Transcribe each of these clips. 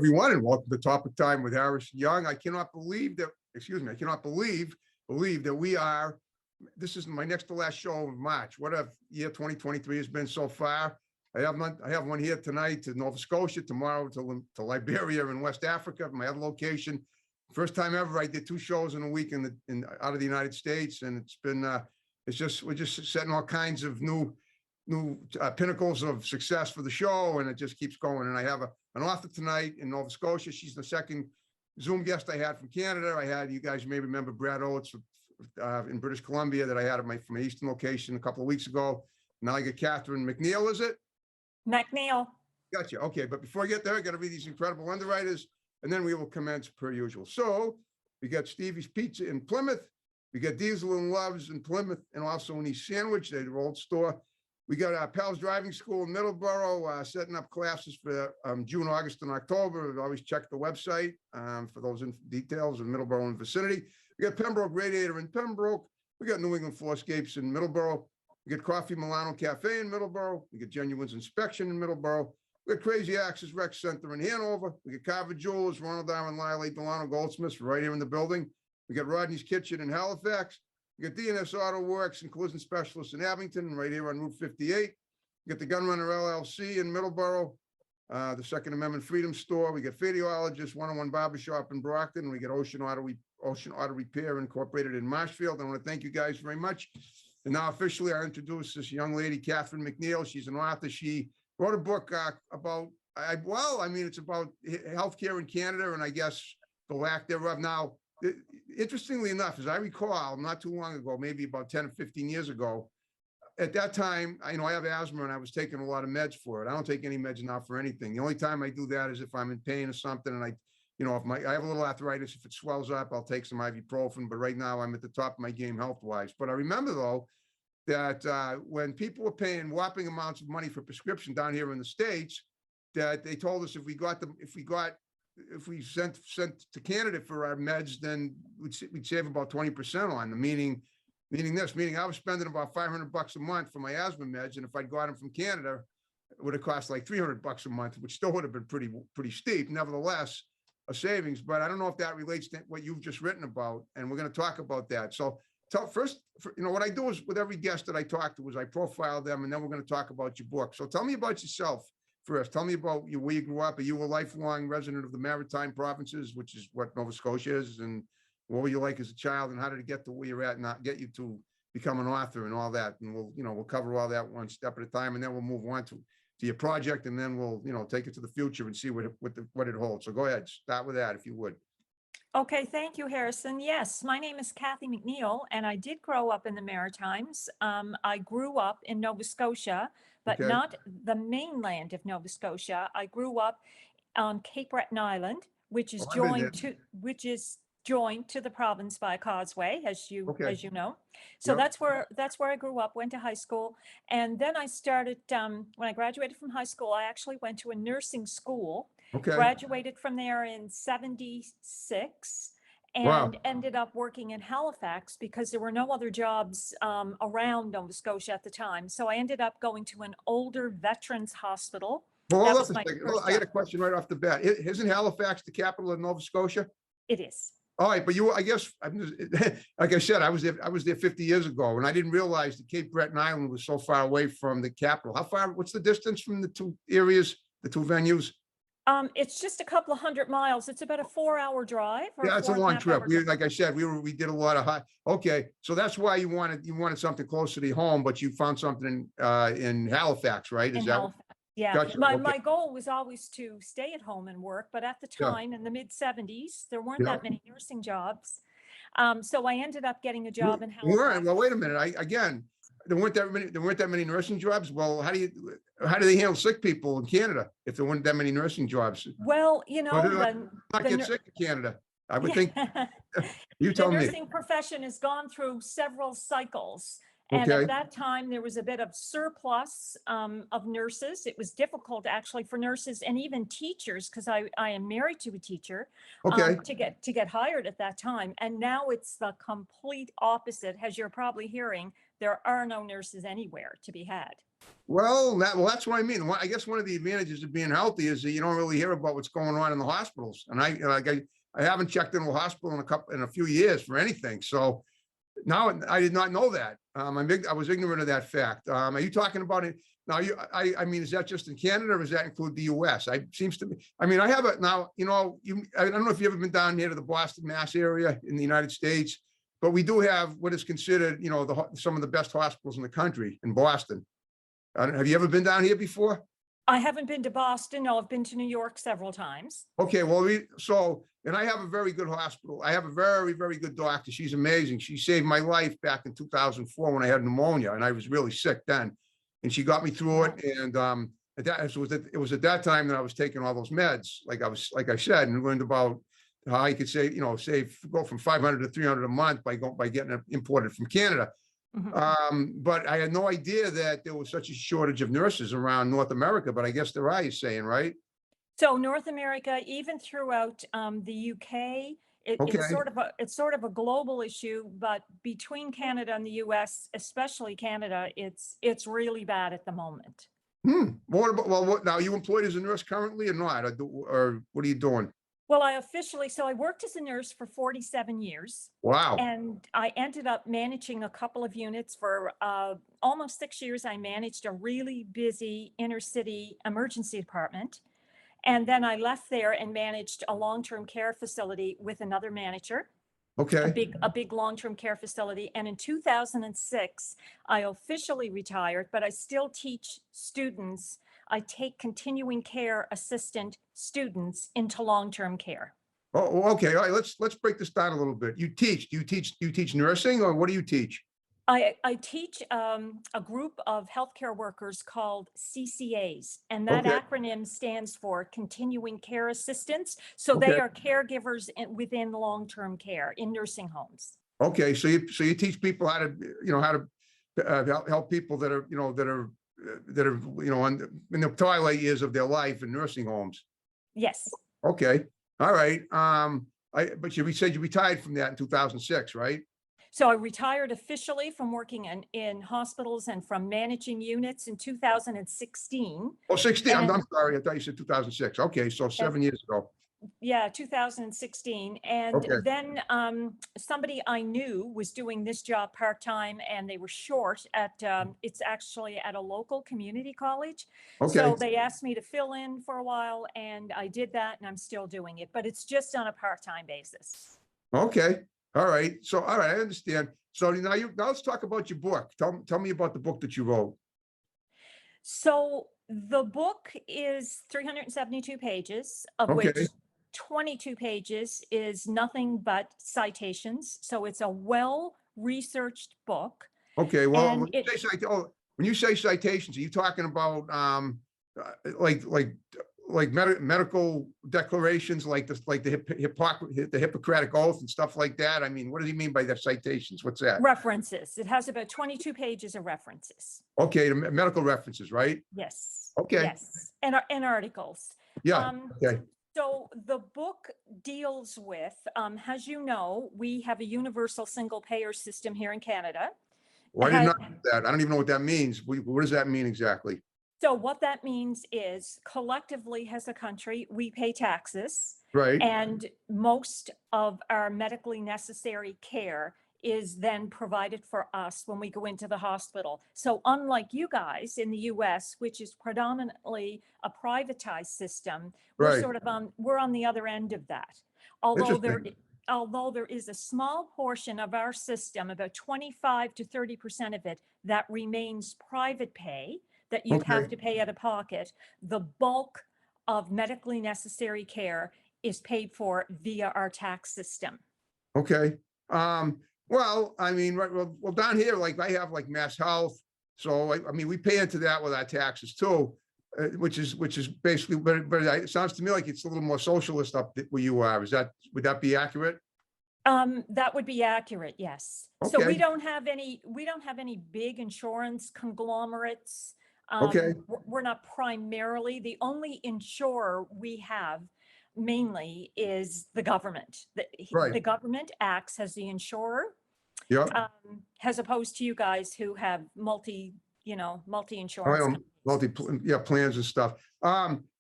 everyone, and welcome to Topic Time with Harris Young. I cannot believe that, I cannot believe that this is my next to last show of March. What a year 2023 has been so far. I have one here tonight to Nova Scotia, tomorrow to Liberia and West Africa, my other location. First time ever I did 2 shows in a week out of the United States, and it's been we're just setting all kinds of new pinnacles of success for the show, and it just keeps going. And I have an author tonight in Nova Scotia. She's the second Zoom guest I had from Canada. I had, you guys may remember, Brad Oates in British Columbia that I had from my Eastern location a couple of weeks ago. Now I get Catherine McNeil, is it? McNeil. Gotcha. Okay, but before I get there, I got to read these incredible underwriters, and then we will commence per usual. So we got Stevie's Pizza in Plymouth. We got Diesel and Loves in Plymouth, and also in East Sandwich, their old store. We got our Pals Driving School in Middleborough, setting up classes for June, August, and October. Always check the website for those details in Middleborough and vicinity. We got Pembroke Radiator in Pembroke. We got New England Floorscapes in Middleborough. We got Coffee Milano Cafe in Middleborough. We got Genuine's Inspection in Middleborough. We got Crazy Axes Rec Center in Hanover. We got Carver Jewelers, Ronald Darwin, Lyle Delano Goldsmiths right here in the building. We got Rodney's Kitchen in Halifax. We got DNS Auto Works and Collision Specialists in Abington, right here on Route 58. We got the Gunrunner LLC in Middleborough, the Second Amendment Freedom Store. We got Fadeologist 101 Barbershop in Brockton. We got Ocean Auto Repair Incorporated in Marshfield. I want to thank you guys very much. And now officially I introduce this young lady, Catherine McNeil. She's an author. She wrote a book about, it's about healthcare in Canada, and I guess the lack thereof. Now, interestingly enough, as I recall, not too long ago, maybe about 10 or 15 years ago, at that time, I have asthma and I was taking a lot of meds for it. I don't take any meds now for anything. The only time I do that is if I'm in pain or something, and I have a little arthritis, if it swells up, I'll take some ibuprofen. But right now I'm at the top of my game health-wise. But I remember though that when people were paying whopping amounts of money for prescription down here in the States, that they told us if we sent to Canada for our meds, then we'd save about 20% on them. Meaning I was spending about $500 a month for my asthma meds, and if I'd got them from Canada, it would have cost like $300 a month, which still would have been pretty steep. Nevertheless, a savings. But I don't know if that relates to what you've just written about, and we're going to talk about that. So first, what I do is with every guest that I talk to is I profile them, and then we're going to talk about your book. So tell me about yourself. First, tell me about where you grew up. Are you a lifelong resident of the Maritime Provinces, which is what Nova Scotia is? And what were you like as a child, and how did it get to where you're at, not get you to become an author and all that? And we'll cover all that one step at a time, and then we'll move on to your project, and then we'll take it to the future and see what it holds. So go ahead, start with that if you would. Okay, thank you, Harrison. Yes, my name is Kathy McNeil, and I did grow up in the Maritimes. I grew up in Nova Scotia, but Okay. not the mainland of Nova Scotia. I grew up on Cape Breton Island, which is Oh, I've been joined to the province by a causeway, as you know. So Yep. that's where I grew up, went to high school, and then I started. When I graduated from high school, I actually went to a nursing school. Okay. Graduated from there in '76 and Wow. ended up working in Halifax because there were no other jobs around Nova Scotia at the time. So I ended up going to an older veterans hospital. Well, That hold was up a my second. first I got a job. question right off the bat. Isn't Halifax the capital of Nova Scotia? It is. All right, but I guess, like I said, I was there 50 years ago, and I didn't realize that Cape Breton Island was so far away from the capital. What's the distance from the two areas, the two venues? It's just a couple of 100 miles. It's about a 4-hour drive. Yeah, it's a long trip. Drive. Like I said, we did a lot of okay, so that's why you wanted something closer to home, but you found something in Halifax, right? In Halifax. Yeah, Gotcha. my goal was always to stay at home and work, but at the Yeah. time in the mid '70s, there weren't Yeah. that many nursing jobs. So I ended up getting a job in You weren't. Halifax. Well, wait a minute. There weren't that many nursing jobs. Well, how do they handle sick people in Canada if there weren't that many nursing jobs? Well, Or did I not get sick in Canada? I would think. You the tell me. nursing profession has gone through several cycles. And Okay. at that time, there was a bit of surplus of nurses. It was difficult actually for nurses and even teachers, because I am married to a teacher, Okay. to get hired at that time. And now it's the complete opposite. As you're probably hearing, there are no nurses anywhere to be had. That's what I mean. I guess one of the advantages of being healthy is that you don't really hear about what's going on in the hospitals. And I haven't checked into a hospital in a few years for anything. So now I did not know that. I was ignorant of that fact. Are you talking about it? Now, I mean, is that just in Canada or does that include the US? Seems to me, I mean, I have it now, I don't know if you've ever been down here to the Boston, Mass area in the United States, but we do have what is considered, some of the best hospitals in the country in Boston. Have you ever been down here before? I haven't been to Boston. No, I've been to New York several times. Okay, well, and I have a very good hospital. I have a very, very good doctor. She's amazing. She saved my life back in 2004 when I had pneumonia and I was really sick then. And she got me through it. And it was at that time that I was taking all those meds, like I said, and learned about how I could go from 500 to 300 a month by getting it imported from Canada. But I had no idea that there was such a shortage of nurses around North America, but I guess there are, you're saying, right? So North America, even throughout the UK, Okay. it's sort of a global issue, but between Canada and the US, especially Canada, it's really bad at the moment. What now, are you employed as a nurse currently or not? Or what are you doing? Well, I worked as a nurse for 47 years. Wow. And I ended up managing a couple of units for almost 6 years. I managed a really busy inner city emergency department. And then I left there and managed a long-term care facility with another manager, Okay. a big long-term care facility. And in 2006, I officially retired, but I still teach students. I take continuing care assistant students into long-term care. Oh, okay. All right. Let's break this down a little bit. Do you teach nursing or what do you teach? I teach a group of healthcare workers called CCAs, and that Okay. acronym stands for Continuing Care Assistants. So they Okay. are caregivers within long-term care in nursing homes. Okay. So you teach people how to help people that are, in the twilight years of their life in nursing homes. Yes. Okay. All right. But you said you retired from that in 2006, right? So I retired officially from working in hospitals and from managing units in 2016. Oh, 16. I'm And sorry. I thought you said 2006. Okay. So 7 years ago. yeah, 2016. And Okay. then somebody I knew was doing this job part-time and they were short at, it's actually at a local community college. Okay. So they asked me to fill in for a while and I did that and I'm still doing it, but it's just on a part-time basis. Okay. All right. So, all right. I understand. So now let's talk about your book. Tell me about the book that you wrote. So the book is 372 pages, of Okay. which 22 pages is nothing but citations. So it's a well-researched book. Okay. Well, And when you say citations, are you talking about like medical declarations, like the Hippocratic Oath and stuff like that? I mean, what does he mean by the citations? What's that? references. It has about 22 pages of references. Okay, the medical references, right? Yes. Okay. Yes. And articles. Yeah. Okay. So the book deals with, as you know, we have a universal single payer system here in Canada. Well, I did Has- not know that. I don't even know what that means. What does that mean exactly? So what that means is collectively as a country, we pay taxes Right. and most of our medically necessary care is then provided for us when we go into the hospital. So unlike you guys in the US, which is predominantly a privatized system, Right. we're on the other end of that. Although Interesting. there is a small portion of our system, about 25 to 30% of it, that remains private pay, that you'd have Okay. to pay out of pocket, the bulk of medically necessary care is paid for via our tax system. Okay. Well, I mean, right, well, down here, like I have like Mass Health. So I mean, we pay into that with our taxes too, which is basically, but it sounds to me like it's a little more socialist up where you are. Would that be accurate? That would be accurate, yes. So we Okay. don't have any big insurance conglomerates. Okay. We're not primarily, the only insurer we have mainly is the government. Right. The government acts as the insurer, Yeah. as opposed to you guys who have multi-insurance. Multi, yeah, plans and stuff.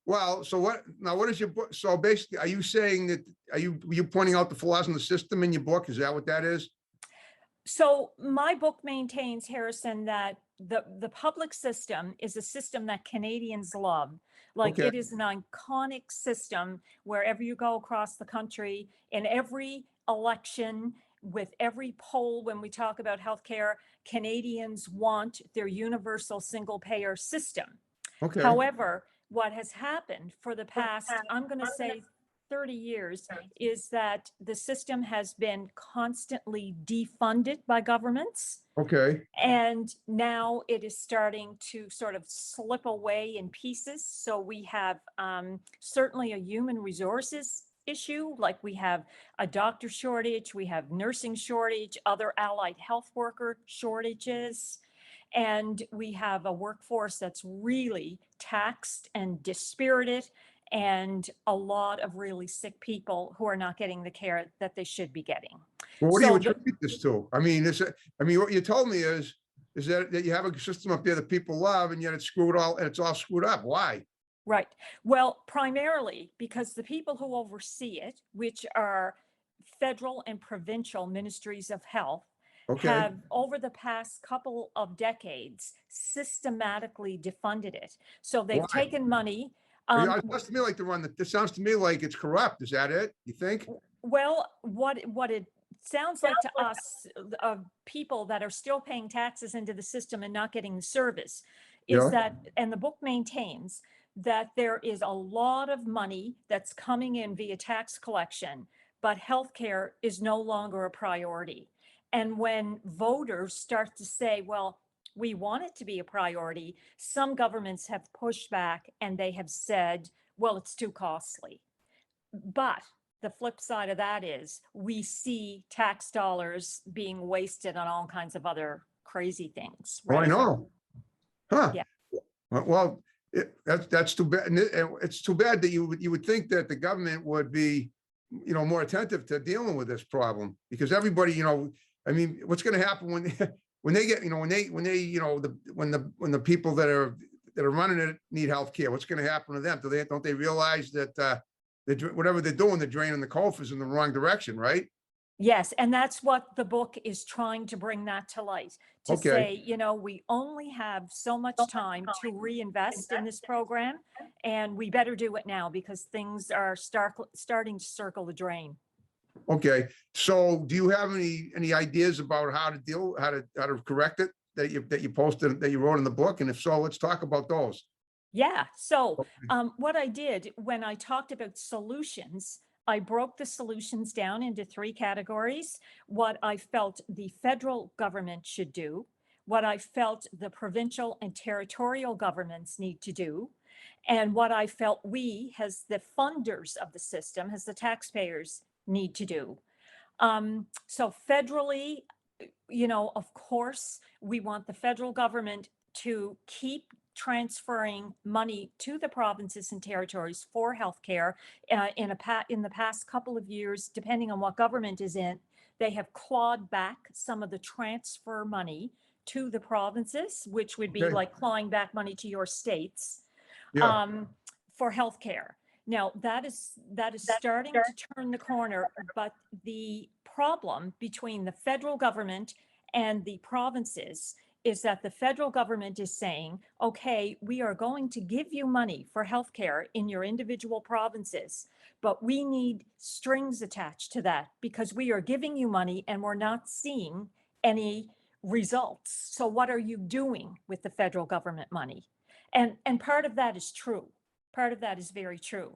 Well, so what is your book? So basically, are you saying that, were you pointing out the flaws in the system in your book? Is that what that is? So my book maintains, Harrison, that the public system is a system that Canadians love. Like Okay. it is an iconic system wherever you go across the country, in every election, with every poll, when we talk about healthcare, Canadians want their universal single payer system. Okay. However, what has happened for the past, I'm going to say 30 years, is that the system has been constantly defunded by governments. Okay. And now it is starting to sort of slip away in pieces. So we have certainly a human resources issue, like we have a doctor shortage, we have nursing shortage, other allied health worker shortages. And we have a workforce that's really taxed and dispirited, and a lot of really sick people who are not getting the care that they should be getting. Well, what do you So attribute this to? I mean, what you told me is that you have a system up there that people love, and yet it's all screwed up. Why? Right. Well, primarily because the people who oversee it, which are federal and provincial ministries of health, Okay. have over the past couple of decades systematically defunded it. So they've Why? taken money. It sounds to me like this sounds to me like it's corrupt. Is that it? You think? Well, what it sounds like to us, people that are still paying taxes into the system and not getting the service, is Yeah. that, and the book maintains that there is a lot of money that's coming in via tax collection, but healthcare is no longer a priority. And when voters start to say, well, we want it to be a priority, some governments have pushed back and they have said, well, it's too costly. But the flip side of that is we see tax dollars being wasted on all kinds of other crazy things. Oh, I Right? know. Huh. Yeah. Well, that's too bad. And it's too bad that you would think that the government would be, more attentive to dealing with this problem, because everybody, I mean, what's going to happen when when they get, when the people that are running it need health care, what's going to happen to them? Don't they realize that whatever they're doing, they're draining the coffers in the wrong direction, right? Yes, and that's what the book is trying to bring that to light, to Okay. say, we only have so much time to reinvest in this program, and we better do it now because things are starting to circle the drain. Okay. So do you have any ideas about how to correct it that you posted, that you wrote in the book? And if so, let's talk about those. Yeah. So what I did when I talked about solutions, I broke the solutions down into 3 categories: what I felt the federal government should do, what I felt the provincial and territorial governments need to do, and what I felt we, as the funders of the system, as the taxpayers, need to do. So federally, of course, we want the federal government to keep transferring money to the provinces and territories for healthcare. In the past couple of years, depending on what government is in, they have clawed back some of the transfer money to the provinces, which would be Okay. like clawing back money to your states, Yeah. for healthcare. Now that is starting to turn the corner, but the problem between the federal government and the provinces is that the federal government is saying, okay, we are going to give you money for healthcare in your individual provinces, but we need strings attached to that because we are giving you money and we're not seeing any results. So what are you doing with the federal government money? And part of that is true. Part of that is very true.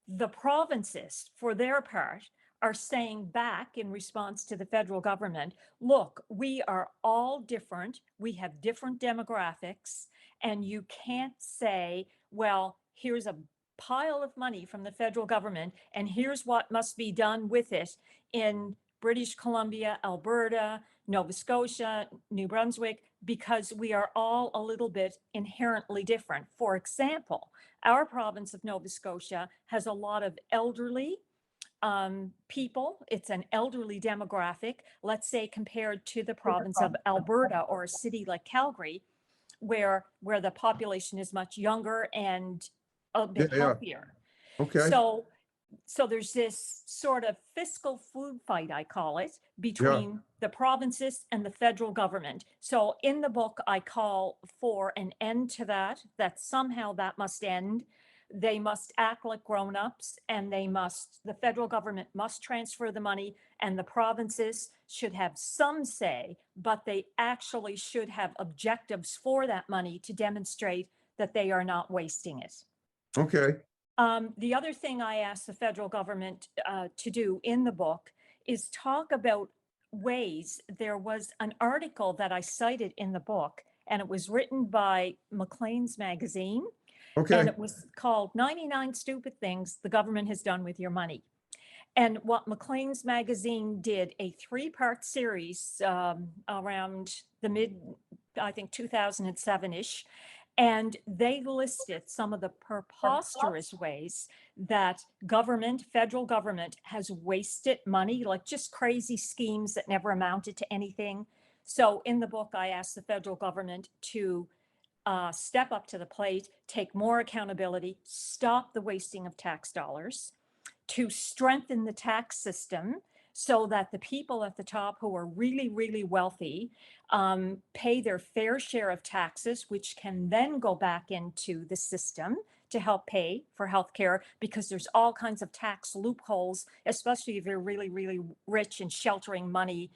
The provinces, for their part, are saying back in response to the federal government, look, we are all different. We have different demographics. And you can't say, well, here's a pile of money from the federal government, and here's what must be done with it in British Columbia, Alberta, Nova Scotia, New Brunswick, because we are all a little bit inherently different. For example, our province of Nova Scotia has a lot of elderly people. It's an elderly demographic, let's say, compared to the province of Alberta or a city like Calgary, where the population is much younger and a bit Yeah, yeah. healthier. Okay, So there's this sort of fiscal food fight, I call it, yeah, between the provinces and the federal government. So in the book, I call for an end to that somehow that must end. They must act like grown-ups, and the federal government must transfer the money, and the provinces should have some say, but they actually should have objectives for that money to demonstrate that they are not wasting it. okay, The other thing I asked the federal government to do in the book is talk about ways. There was an article that I cited in the book, and it was written by Maclean's Magazine, okay, and it was called 99 Stupid Things the Government Has Done with Your Money. And what Maclean's Magazine did, a 3-part series around the I think 2007-ish, and they listed some of the preposterous ways that federal government has wasted money, like just crazy schemes that never amounted to anything. So in the book, I asked the federal government to step up to the plate, take more accountability, stop the wasting of tax dollars, to strengthen the tax system so that the people at the top who are really, really wealthy pay their fair share of taxes, which can then go back into the system to help pay for healthcare, because there's all kinds of tax loopholes, especially if you're really, really rich and sheltering money,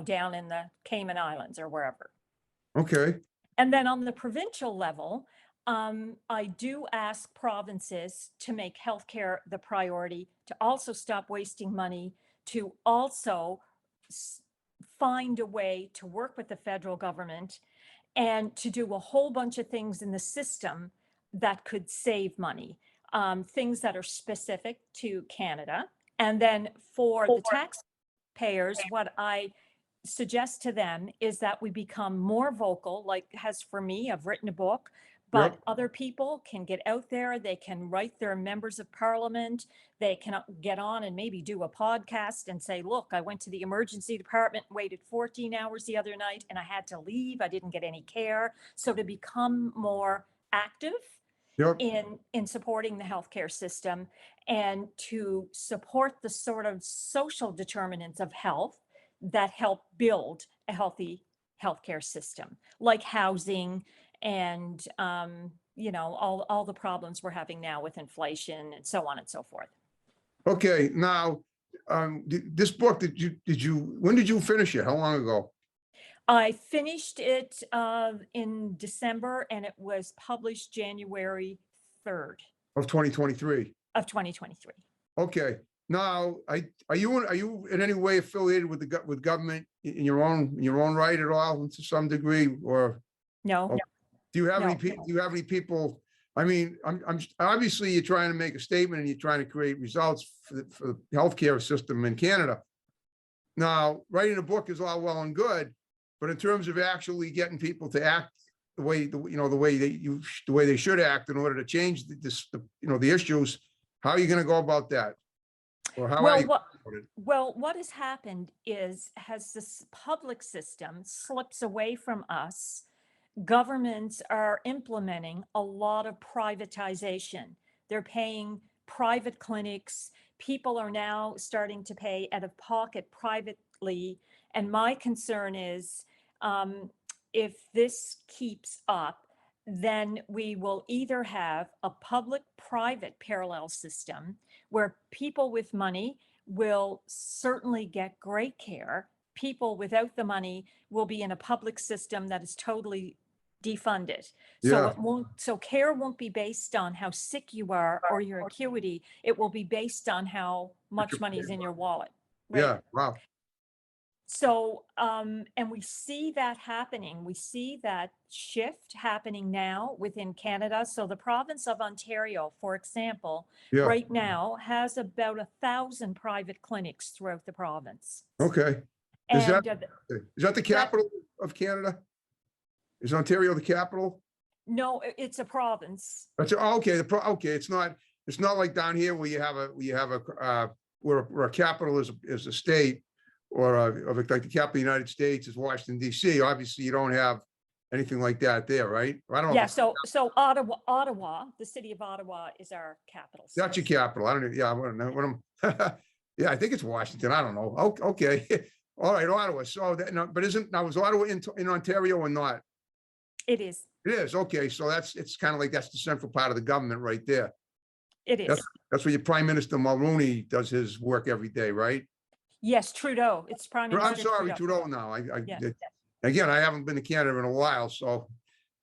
down in the Cayman Islands or wherever. okay, And then on the provincial level, I do ask provinces to make healthcare the priority, to also stop wasting money, to also find a way to work with the federal government and to do a whole bunch of things in the system that could save money, things that are specific to Canada. And then for the taxpayers, what I suggest to them is that we become more vocal, like has for me, I've written a book, but yep, other people can get out there, they can write their members of parliament, they can get on and maybe do a podcast and say, look, I went to the emergency department, waited 14 hours the other night, and I had to leave, I didn't get any care. So to become more active yep, in supporting the healthcare system and to support the sort of social determinants of health that help build a healthy healthcare system, like housing and all the problems we're having now with inflation and so on and so forth. okay. Now, this book, when did you finish it? How long ago? I finished it in December, and it was published January 3rd Of 2023. of 2023. Okay. Now, are you in any way affiliated with with government in your own right at all to some degree, or No, do you have no. do you have any people? I mean, I'm obviously you're trying to make a statement and you're trying to create results for the healthcare system in Canada. Now, writing a book is all well and good, but in terms of actually getting people to act the way the way they should act in order to change the issues, how are you going to go about that? Or how are Well, you? what has happened is, as this public system slips away from us, governments are implementing a lot of privatization. They're paying private clinics. People are now starting to pay out of pocket privately. And my concern is, if this keeps up, then we will either have a public-private parallel system where people with money will certainly get great care. People without the money will be in a public system that is totally defunded. Yeah, So care won't be based on how sick you are or your acuity. It will be based on how much money is in your wallet. Right. yeah, wow. So, and we see that happening. We see that shift happening now within Canada. So the province of Ontario, for example, Yeah, right now has about 1,000 private clinics throughout the province. okay. Is And that the capital of Canada? Is Ontario the capital? no, it's a province. That's okay. Okay. It's not like down here where you have where a capital is a state, or like the capital of the United States is Washington, D.C. Obviously, you don't have anything like that there, right? I don't know. Yeah, if so Ottawa, the city of Ottawa is our capital That's your city. capital. I don't know. Yeah, I want to know what I'm. Yeah, I think it's Washington. I don't know. Okay. All right, Ottawa. So that, no, but isn't now is Ottawa in Ontario or not? It is, It is. Okay. So it's kind of like that's the central part of the government right there. it That's is. that's where your Prime Minister Mulroney does his work every day, right? Yes, Trudeau, it's Prime I'm Minister sorry, Trudeau. Trudeau now. Yeah. Again, I haven't been to Canada in a while, so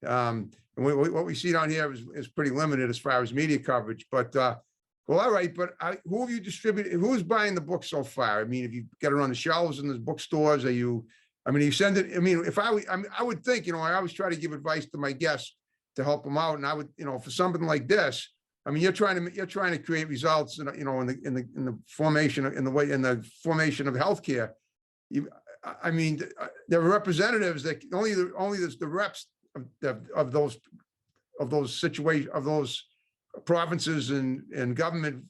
and what we see down here is pretty limited as far as media coverage, but well, all right, but who have you distributed, who's buying the book so far? I mean, if you get it on the shelves in the bookstores, I mean, you send it, I mean, I would think, I always try to give advice to my guests to help them out, and I would, for something like this, I mean, you're trying to create results, in the formation of healthcare. I mean, there are representatives that only the reps of those situations, of those provinces and government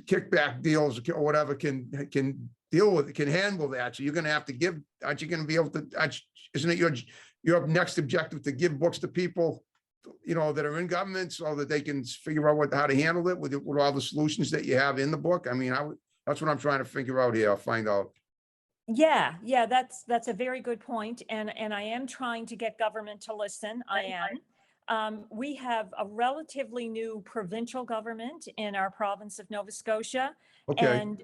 kickback deals or whatever can deal with, can handle that. So you're going to have to give, aren't you going to be able to, isn't it your next objective to give books to people, that are in government so that they can figure out how to handle it with all the solutions that you have in the book? I mean, that's what I'm trying to figure out here. I'll find out. Yeah, that's a very good point, and I am trying to get government to listen. I am. We have a relatively new provincial government in our province of Nova Scotia, Okay. and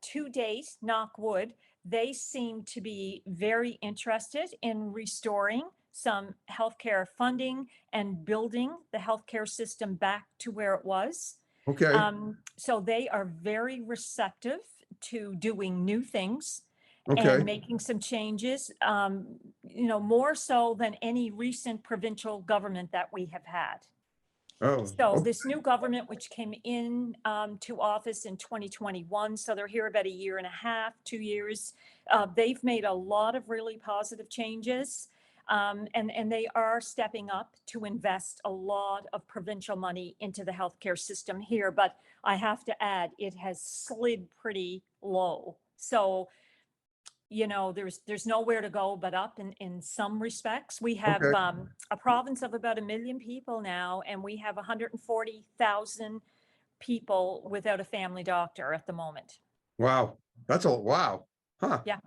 to date, knock wood, they seem to be very interested in restoring some healthcare funding and building the healthcare system back to where it was. Okay. So they are very receptive to doing new things Okay. and making some changes, more so than any recent provincial government that we have had. Oh, So okay. this new government, which came in to office in 2021, so they're here about a year and a half, 2 years, they've made a lot of really positive changes. And they are stepping up to invest a lot of provincial money into the healthcare system here. But I have to add, it has slid pretty low. So, there's nowhere to go but up in some respects. We have Okay. a province of about 1 million people now, and we have 140,000 people without a family doctor at the moment. Wow. Wow. Huh. Yeah.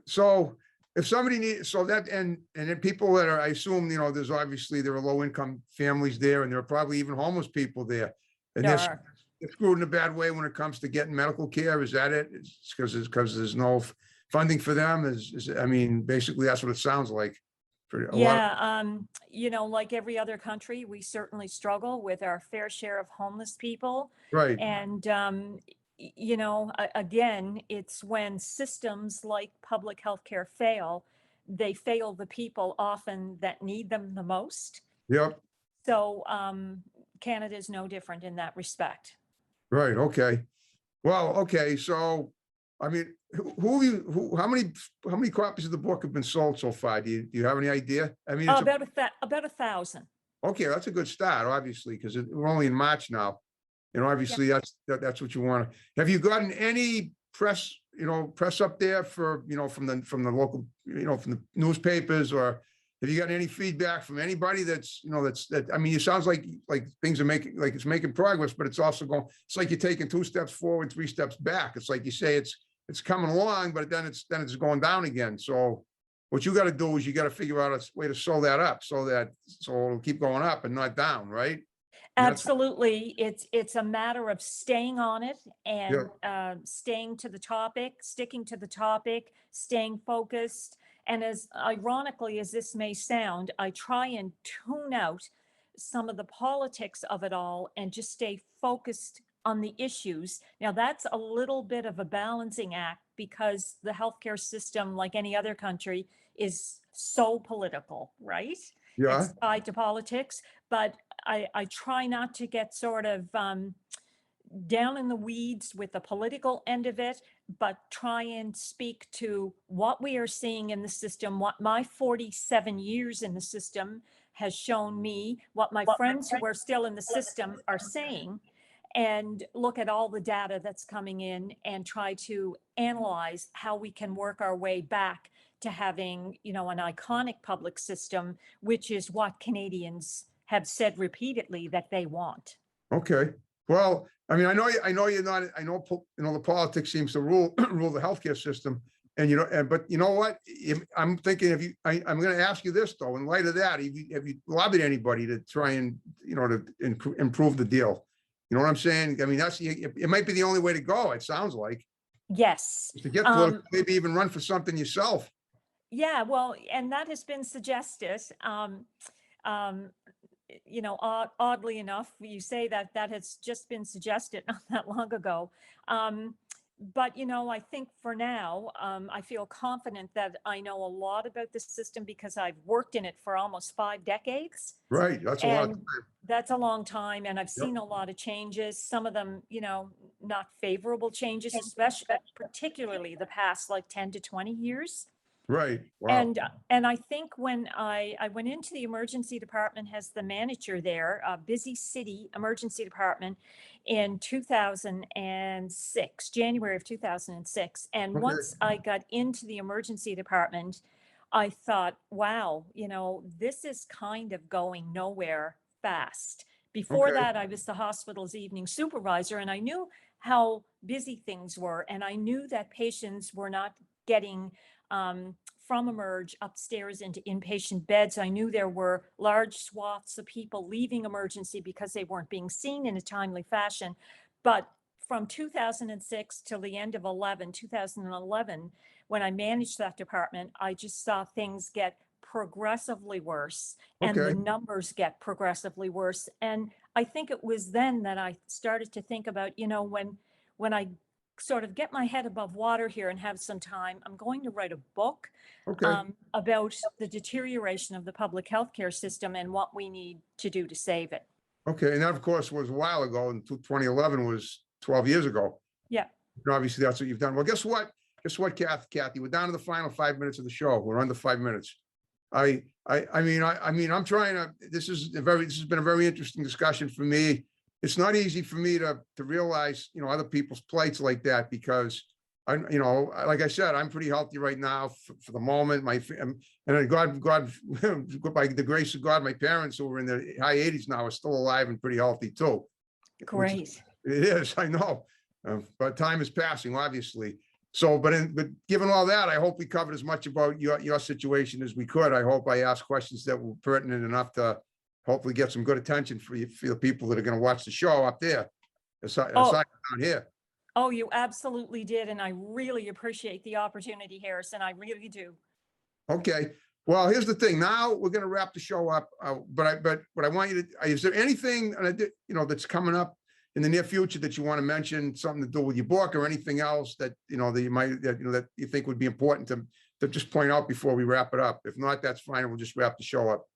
So if somebody needs, so that, and then people that are, I assume, there are low income families there, and there are probably even homeless people there. And There they're are. screwed in a bad way when it comes to getting medical care. Is that it? It's because there's no funding for them. I mean, basically that's what it sounds like. For a lot of, Yeah, like every other country, we certainly struggle with our fair share of homeless people. right. And, again, it's when systems like public health care fail, they fail the people often that need them the most. Yep. So Canada is no different in that respect. Right. Okay. Well, okay. So, I mean, how many copies of the book have been sold so far? Do you have any idea? I mean, About 1,000. okay, that's a good start, obviously, because we're only in March now. Obviously that's what you want. Have you gotten any press up there for, from the local, from the newspapers, or have you gotten any feedback from anybody I mean, it sounds like things are it's making progress, but it's also it's like you're taking 2 steps forward, 3 steps back. It's like you say, it's coming along, but then it's going down again. So what you got to do is you got to figure out a way to sew that up so it'll keep going up and not down, right? Absolutely. It's a matter of staying on it and staying to the topic, sticking to the topic, staying focused. And as ironically as this may sound, I try and tune out some of the politics of it all and just stay focused on the issues. Now, that's a little bit of a balancing act because the healthcare system, like any other country, is so political, right? Yeah. It's tied to politics, but I try not to get sort of down in the weeds with the political end of it, but try and speak to what we are seeing in the system, what my 47 years in the system has shown me, what my friends who are still in the system are saying, and look at all the data that's coming in and try to analyze how we can work our way back to having, you know, an iconic public system, which is what Canadians have said repeatedly that they want. Okay. Well, I mean, I know you're not, I know, the politics seems to rule, rule the healthcare system. And, but you know what? I'm thinking I'm going to ask you this though, in light of that, have you lobbied anybody to try and, to improve the deal? You know what I'm saying? I mean, it might be the only way to go. It sounds like. Yes. To get political, maybe even run for something yourself. Yeah, well, and that has been suggested. Oddly enough, you say that has just been suggested not that long ago. But, I think for now, I feel confident that I know a lot about this system because I've worked in it for almost 5 decades. Right. That's a lot of And time. that's a long time. And I've Yep. seen a lot of changes, some of them, not favorable changes, especially particularly the past like 10 to 20 years. Right. Wow. And I think when I went into the emergency department as the manager there, a busy city emergency department in 2006, January of 2006. And Okay. once I got into the emergency department, I thought, wow, this is kind of going nowhere fast. Before Okay. that, I was the hospital's evening supervisor, and I knew how busy things were. And I knew that patients were not getting from Emerge upstairs into inpatient beds. I knew there were large swaths of people leaving emergency because they weren't being seen in a timely fashion. But from 2006 till the end of 2011, when I managed that department, I just saw things get progressively worse and the Okay. numbers get progressively worse. And I think it was then that I started to think about, when I sort of get my head above water here and have some time, I'm going to write a book Okay. about the deterioration of the public healthcare system and what we need to do to save it. Okay. And that, of course, was a while ago. And 2011 was 12 years ago. Yeah. And obviously, that's what you've done. Well, guess what? Kathy, we're down to the final 5 minutes of the show. We're under 5 minutes. I'm trying to, this has been a very interesting discussion for me. It's not easy for me to realize, other people's plights like that, because like I said, I'm pretty healthy right now for the moment. And God, by the grace of God, my parents who are in their high 80s now are still alive and pretty healthy too. Great. It is, I know, but time is passing, obviously. So, but given all that, I hope we covered as much about your situation as we could. I hope I asked questions that were pertinent enough to hopefully get some good attention for the people that are going to watch the show up there, aside down here. Oh, you absolutely did. And I really appreciate the opportunity, Harrison. I really do. Okay. Well, here's the thing. Now we're going to wrap the show up. But what I want you to, is there anything, that's coming up in the near future that you want to mention, something to do with your book or anything else that, that you think would be important to just point out before we wrap it up? If not, that's fine. We'll just wrap the show up.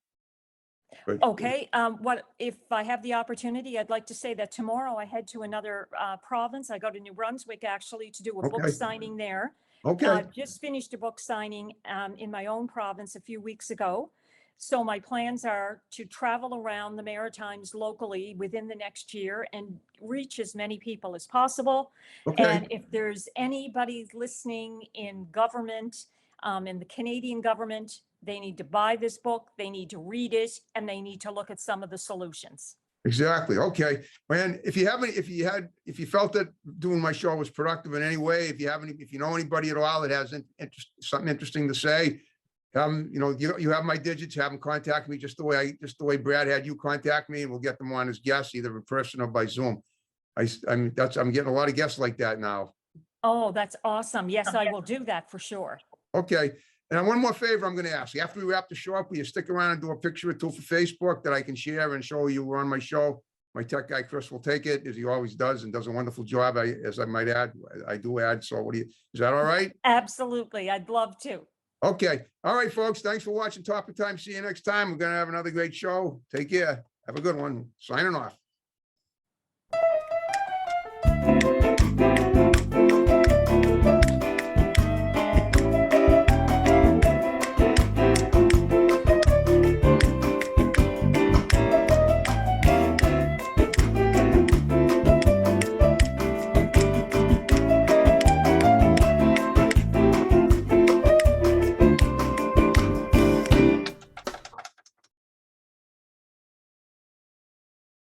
But, Okay. What if I have the opportunity? I'd like to say that tomorrow I head to another province. I go to New Brunswick actually to do a book Okay. signing there. Okay. I've just finished a book signing in my own province a few weeks ago. So my plans are to travel around the Maritimes locally within the next year and reach as many people as possible. Okay. And if there's anybody listening in government, in the Canadian government, they need to buy this book, they need to read it, and they need to look at some of the solutions. Exactly. Okay. And if you felt that doing my show was productive in any way, if you know anybody at all that has something interesting to say, you have my digits, have them contact me just the way Brad had you contact me, and we'll get them on as guests, either in person or by Zoom. I'm getting a lot of guests like that now. Oh, that's awesome. Yes, I will do that for sure. Okay. And one more favor I'm going to ask you. After we wrap the show up, will you stick around and do a picture or two for Facebook that I can share and show you were on my show? My tech guy, Chris, will take it, as he always does, and does a wonderful job. As I might add, I do add. So is that all right? Absolutely. I'd love to. Okay. All right, folks. Thanks for watching Top of Time. See you next time. We're going to have another great show. Take care. Have a good one. Signing off.